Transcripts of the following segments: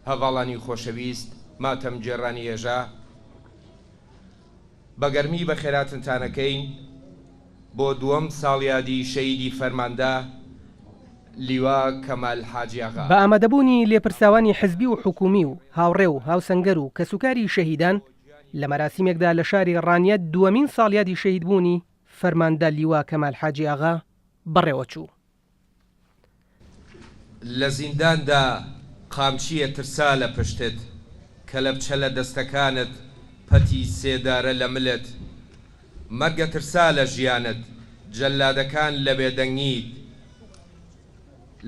هەڤاڵانی خۆشەویست ماتەم جێڕانی ێژە بەگەرمی بە خێراتنتانەکەین بۆ دووەم ساڵیادی شەیدی فەرماندا لیوا کەمال حاجی ئاغا بە ئامادەبوونی لێپرساوانی حزبی و حکومی و هاوڕێ و هاوسەنگەر و کەسوکاری شەهیدان لە مەراسیمێکدا لە شاری ڕانیەت دووەمین ساڵیادی شەهیدبوونی فەرماندا لیوا کەمال حاجی ئاغا بەڕێوەچوو. لە زینداندا قامچیە ترسا لە پشتت کە لە بچە لە دەستەکانت پەتی سێدارە لە ملت مەرگە ترسا لە ژیانت جەلادەکان لە بێدەنگیت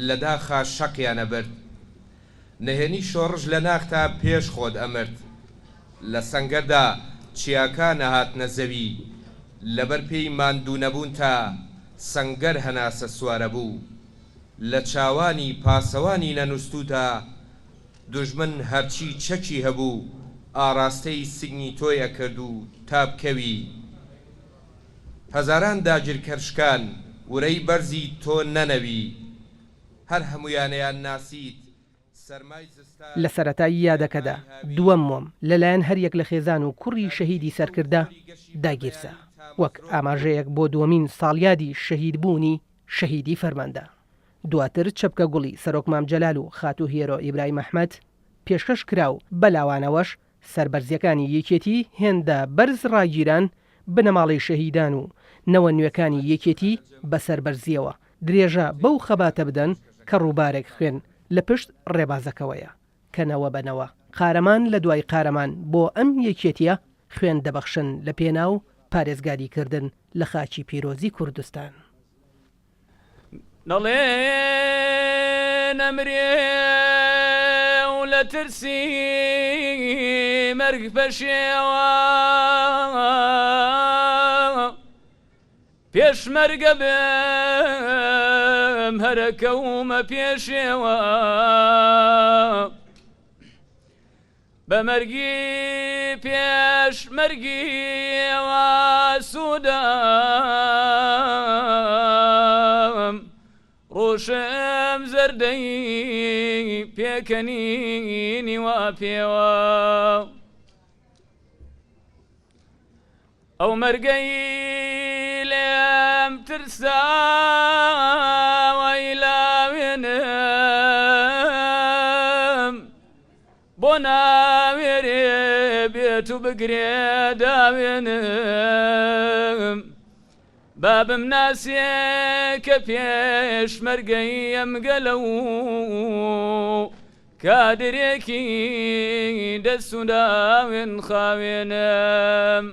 لە داخا شەقیانە برد نەهێنی شۆڕژ لە ناختا پێش خۆت ئەمرد لە سەنگەردا چیاکانە هاتنە زەوی لەبەر پێی ماندوو نەبوون تا سەنگەر هەناسە سوارە بوو لە چاوانی پاسەوانی نەنووسوتە دوژمن هەرچی چەکی هەبوو ئاراستەی سگنی تۆیە کرد و تابکەوی هەزاران داگیرکەرشکان ورەی بەرزی تۆ نەنەوی هەر هەمویانەیان ناسیت لە سەرەتایی یادەکەدا دووەم مۆم لەلایەن هەریەک لە خێزان و کوڕی شەهیدی سەرکردە داگیرسا وەک ئاماژەیەک بۆ دووەمین ساڵیادی شەهیدبوونی شەهیدی فەرماندا. دواتر چەپکە گوڵی سەرۆک مام جەلال و خاتوو هێرۆ ئیبراهیم ئەحمەد پێشکەش کرا و بەلاوانەوەش سەربەرزیەکانی یەکێتی هێندە بەرز ڕاگیران بنەماڵی شەهیدان و نەوە نوێەکانی یەکێتی بە سەربەرزیەوە درێژە بەو خەباتە بدەن کە ڕووبارێک خوێن لە پشت ڕێبازەکەوەیە کەنەوە بنەوە قارەمان لە دوای قارەمان بۆ ئەم یەکێتیە خوێن دەبەخشن لە پێناو پارێزگاریکردن لە خاچی پیرۆزی کوردستان. نەڵێ نەمرێ و لە ترسی مەرگ پەشێوە پێشمەرگە بم هەرەکەومە پێشێوە بە مەرگی پێشمەرگیەوە سوودەم ڕۆشم زەردەی پێکەنینی وا پێوە ئەو مەرگەی لێم ترساوەی لاوێنم بۆ ناوێرێ بێت و بگرێ داوێنم بابم ناسێ کە پێشمەرگەی ئەم گەلە و کادرێکی دەست و داوێن خاوێنم.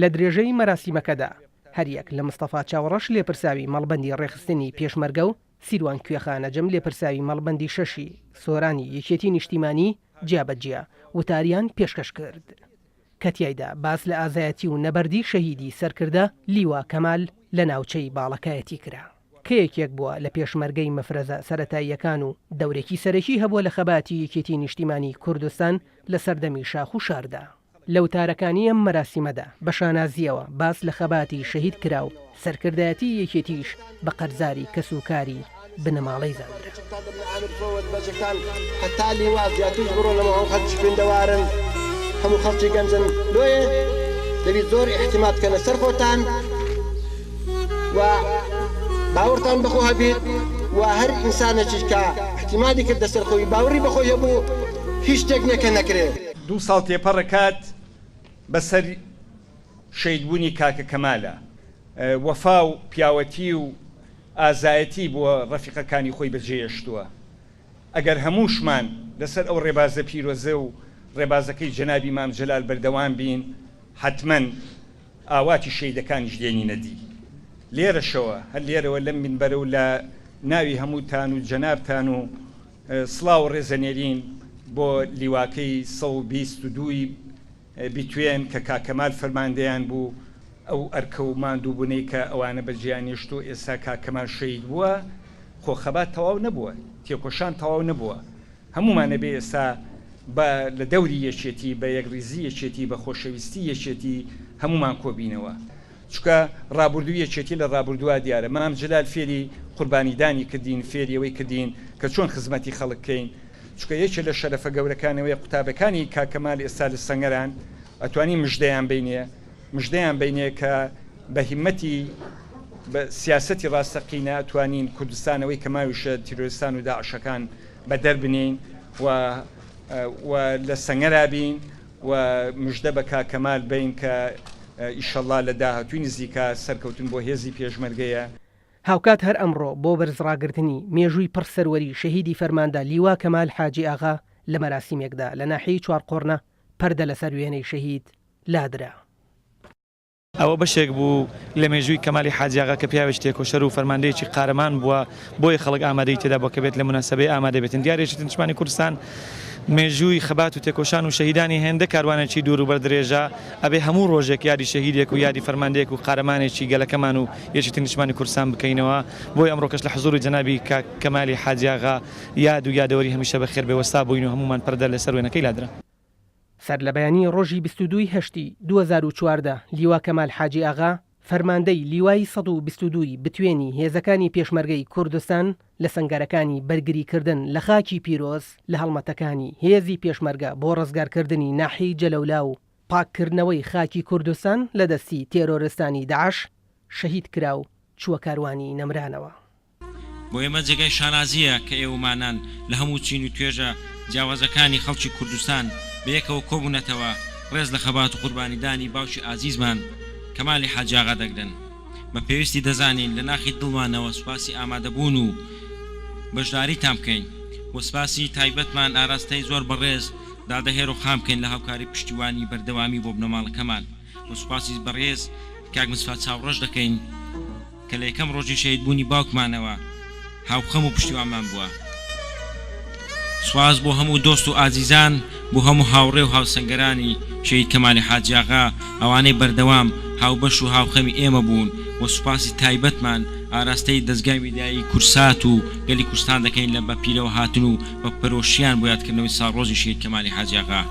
لە درێژەی مەراسیمەکەدا هەریەک لە مستەفا چاوەڕەش لێپرساوی مەڵبەندی ڕێخستنی پێشمەرگە و سیروان کوێخانەجەم لێپرساوی مەڵبەندی شەشی سۆرانی یەکێتی نیشتیمانی جیابەجیا وتاریان پێشکەش کرد کە تیایدا باس لە ئازایەتی و نەبەردی شەهیدی سەرکردە لیوا کەمال لە ناوچەی باڵەکایەتی کرا کە یەکێک بووە لە پێشمەرگەی مەفرەزە سەرەتاییەکان و دەورێکی سەرەکی هەبووە لە خەباتی یەکێتی نیشتیمانی کوردستان لە سەردەمی شاخ و شاردا. لە وتارەکانی ئەم مەراسیمەدا بە شانازیەوە باس لە خەباتی شەهید کرا و سەرکردایەتی یەکێتیش بە قەرزاری کەسوکاری بنەماڵەی زاندرا. حتا لیوا زیاتر بڕۆ لەمەوە خەڵکی خوێندەوارن هەموو خەڵکی گەنجن لۆیە دەبێت زۆر احتیمات کە لەسەر خۆتان و باوەڕتان بەخۆ هەبێت و هەر ئینسانێکیش کە احتیماتی کرد لەسەر خۆی باوەڕی بەخۆی هەبوو هیچ شتێک نەکە نەکرێت. 2 ساڵ تێپەڕەکات بەسەر شەیدبوونی کاکە کەمالە وەفا و پیاوەتی و ئازایەتی بۆ ڕەفیقەکانی خۆی بەجێهێشتووە. ئەگەر هەمووشمان لەسەر ئەو ڕێبازە پیرۆزە و ڕێبازەکەی جەنابی مام جەلال بەردەوام بین حتمەن ئاواتی شەیدەکانیش دێنی نەدی. لێرەشەوە هەر لێرەوە لەم منبەرە و لە ناوی هەمووتان و جەنابتان و سڵاو و ڕێزەنێرین بۆ لیواکەی 122 بیتوێن کە کاکەمال فەرماندەیان بوو ئەو ئەرکە و ماندوو بوونەی کە ئەوانە بەجیانێشت و ئێستا کاکەمال شەید بووە خۆخەبات تەواو نەبووە تێکۆشان تەواو نەبووە هەمومانە بێ ئێستا لە دەوری یەکێتی بە یەکریزی یەکێتی بە خۆشەویستی یەکێتی هەمومان کۆبینەوە چکە ڕابردوو یەکێتی لە ڕابردووە دیارە مام جلال فێری قوربانیدانی کردین فێریەوەی کردین کە چۆن خزمەتی خەڵکەین چکە یەکێ لە شەرەفە گەورەکانەوەی قوتابەکانی کاکەمال ئێستا لە سەنگەران ئەتوانی مژدەیان بینێ کە بە هیمەتی بە سیاسەتی ڕاستەقینە ئەتوانین کوردستانەوەی کە ماویشە تیرۆریستان و داعشەکان بە دەربنین و لە سەنگەرا بین و مژدە بە کاکەمال بین کە ئیشەڵڵا لە داهاتووی نزیکە سەرکەوتن بۆ هێزی پێشمەرگەیە. هاوکات هەر ئەمڕۆ بۆ بەرزڕاگرتنی مێژووی پڕسەروەری شەهیدی فەرماندا لیوا کەمال حاجی ئاغا لە مەراسیمێکدا لە ناحیەی چوارقۆڕنە پەردە لەسەر وێنەی شەهید لادرا. ئەوە بەشێک بوو لە مێژووی کەمالی حاجیاغا کە پیاوێکی تێکۆشەر و فەرماندەیەکی قارەمان بووە بۆی خەڵک ئامادەی تێدا بۆ کە بێت لە موناسەبەی ئامادە بێتن. دیارێکی نیشتیمانی کوردستان مێژووی خەبات و تێکۆشان و شەهیدانی هێندە کاروانێکی دوور و بەردرێژە ئەبێ هەموو ڕۆژێک یادی شەهیدێک و یادی فەرماندەیەک و قارەمانێکی گەلەکەمان و یەکێتی نیشتیمانی کوردستان بکەینەوە بۆی ئەمڕۆکەش لە حزوری جەنابی کەمالی حاجیاغا یاد و یادەوەری هەمیشە بەخێر بێوەستا بووین و هەمومان پەردە لەسەر وێنەکەی لادرا. سەر لە بەیانی ڕۆژی 22 هەشتی 2014 لیوا کەمال حاجی ئاغا فەرماندەی لیوای 122 بتوێنی هێزەکانی پێشمەرگەی کوردستان لە سەنگەرەکانی بەرگریکردن لە خاکی پیرۆز لە هەڵمەتەکانی هێزی پێشمەرگە بۆ ڕزگارکردنی ناحی جەلەولا و پاککردنەوەی خاکی کوردستان لە دەستی تێرۆرستانی داعش شەهید کرا و چووە کاروانی نەمرانەوە. بۆ ئێمە جێگای شانازیە کە ئێوەمانان لە هەموو چین و توێژە جیاوازەکانی خەڵکی کوردستان بەیەکەوە کۆبوونەتەوە ڕێز لە خەبات و قوربانیدانی باوکی ئازیزمان کەمالی حاجیاغا دەگرن. بە پێویستی دەزانین لە ناخی دڵمانەوە سوپاسی ئامادەبوون و بەشداریتان بکەین بۆ سوپاسی تایبەتمان ئاراستەی زۆر بەڕێز دادەهێر و خام بکەین لە هاوکاری پشتیوانی بەردەوامی بۆ بنەماڵەکەمان بۆ سوپاسی بەڕێز کاک مسفات چاوڕەش دەکەین کە لە یەکەم ڕۆژی شەهیدبوونی باوکمانەوە هاوخەم و پشتیوانمان بووە. سواز بۆ هەموو دۆست و ئازیزان بۆ هەموو هاوڕێ و هاوسەنگەرانی شەهید کەمالی حاجیاغا ئەوانەی بەردەوام هاوبەش و هاوخەمی ئێمە بوون و سوپاسی تایبەتمان ئاراستەی دەستگای میدیایی کورسات و گەلی کوردستان دەکەین لە بەپیرەوە هاتن و بە پەرۆشیان بۆ یادکردنەوەی ساڵڕۆژی شەهید کەمالی حاجیاغا.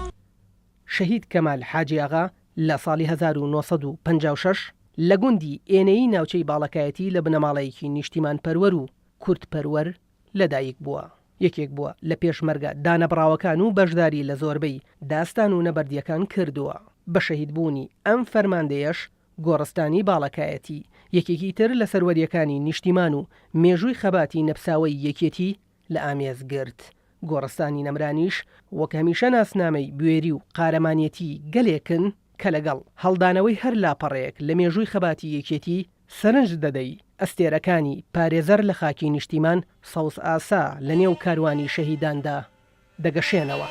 شەهید کەمال حاجی ئاغا لە ساڵی 1956 لە گوندی ئێنەی ناوچەی باڵەکایەتی لە بنەماڵەیەکی نیشتیمان پەروەر و کورد پەروەر لەدایک بووە. یەکێک بووە لە پێشمەرگە دانەبراوەکان و بەشداری لە زۆربەی داستان و نەبەردیەکان کردووە. بە شەهیدبوونی ئەم فەرماندەیەش گۆڕستانی باڵەکایەتی یەکێکی تر لە سەروەریەکانی نیشتیمان و مێژووی خەباتی نەپساوەی یەکێتی لە ئامێز گرت. گۆڕستانی نەمرانیش وەک هەمیشە ناسنامەی بوێری و قارەمانیەتی گەلێکن کە لەگەڵ هەڵدانەوەی هەر لاپەڕەیەک لە مێژووی خەباتی یەکێتی سەرنج دەدەی ئەستێرەکانی پارێزەر لە خاکی نیشتیمان سەوس ئاسا لە نێو کاروانی شەهیداندا دەگەشێنەوە.